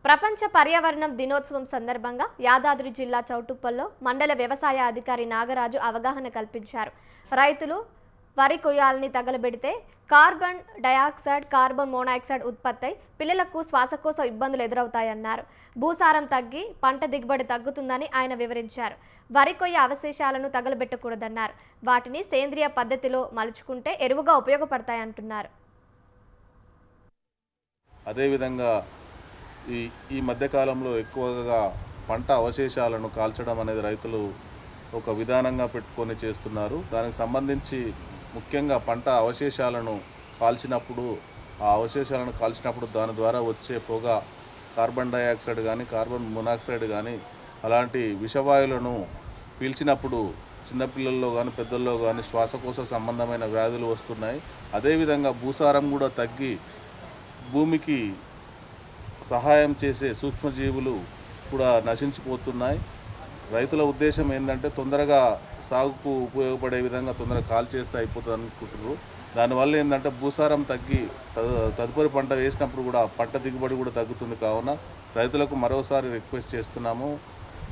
ప్రపంచ పర్యావరణం దినోత్సవం సందర్భంగా యాదాద్రి జిల్లా చౌటుప్పల్లో మండల వ్యవసాయ అధికారి నాగరాజు అవగాహన కల్పించారు. రైతులు వరి కొయ్యాలని తగలబెడితే కార్బన్ డయాక్సైడ్, కార్బన్ మోనాక్సైడ్ ఉత్పత్తై పిల్లలకు శ్వాసకోశ ఇబ్బందులు ఎదురవుతాయన్నారు. భూసారం తగ్గి పంట దిగుబడి తగ్గుతుందని ఆయన వివరించారు. వరి కొయ్య అవశేషాలను తగలబెట్టకూడదన్నారు. వాటిని సేంద్రియ పద్ధతిలో మలుచుకుంటే ఎరువుగా ఉపయోగపడతాయంటున్నారు. అదేవిధంగా ఈ మధ్యకాలంలో ఎక్కువగా పంట అవశేషాలను కాల్చడం అనేది రైతులు ఒక విధానంగా పెట్టుకొని చేస్తున్నారు. దానికి సంబంధించి ముఖ్యంగా పంట అవశేషాలను కాల్చినప్పుడు దాని ద్వారా వచ్చే పొగ కార్బన్ డయాక్సైడ్ కానీ, కార్బన్ మోనాక్సైడ్ కానీ అలాంటి విషవాయువులను పీల్చినప్పుడు చిన్నపిల్లల్లో కానీ పెద్దల్లో కానీ శ్వాసకోశ సంబంధమైన వ్యాధులు వస్తున్నాయి. అదేవిధంగా భూసారం కూడా తగ్గి భూమికి సహాయం చేసే సూక్ష్మజీవులు కూడా నశించిపోతున్నాయి. రైతుల ఉద్దేశం ఏంటంటే తొందరగా సాగుకు ఉపయోగపడే విధంగా తొందరగా కాల్ చేస్తే అయిపోతుంది అనుకుంటున్నారు. దానివల్ల ఏంటంటే భూసారం తగ్గి తదుపరి పంట వేసినప్పుడు కూడా పంట దిగుబడి కూడా తగ్గుతుంది. కావున రైతులకు మరోసారి రిక్వెస్ట్ చేస్తున్నాము,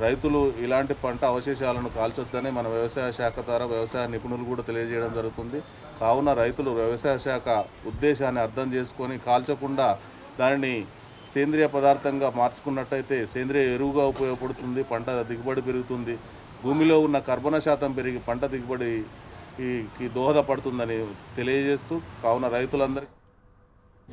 రైతులు ఇలాంటి పంట అవశేషాలను కాల్చొద్దని మన వ్యవసాయ శాఖ ద్వారా వ్యవసాయ నిపుణులు కూడా తెలియజేయడం జరుగుతుంది. కావున రైతులు వ్యవసాయ శాఖ ఉద్దేశాన్ని అర్థం చేసుకొని కాల్చకుండా దానిని సేంద్రియ పదార్థంగా మార్చుకున్నట్టయితే సేంద్రియ ఎరువుగా ఉపయోగపడుతుంది, పంట దిగుబడి పెరుగుతుంది, భూమిలో ఉన్న కర్బన శాతం పెరిగి పంట దిగుబడికి దోహదపడుతుందని తెలియజేస్తూ కావున రైతులందరికీ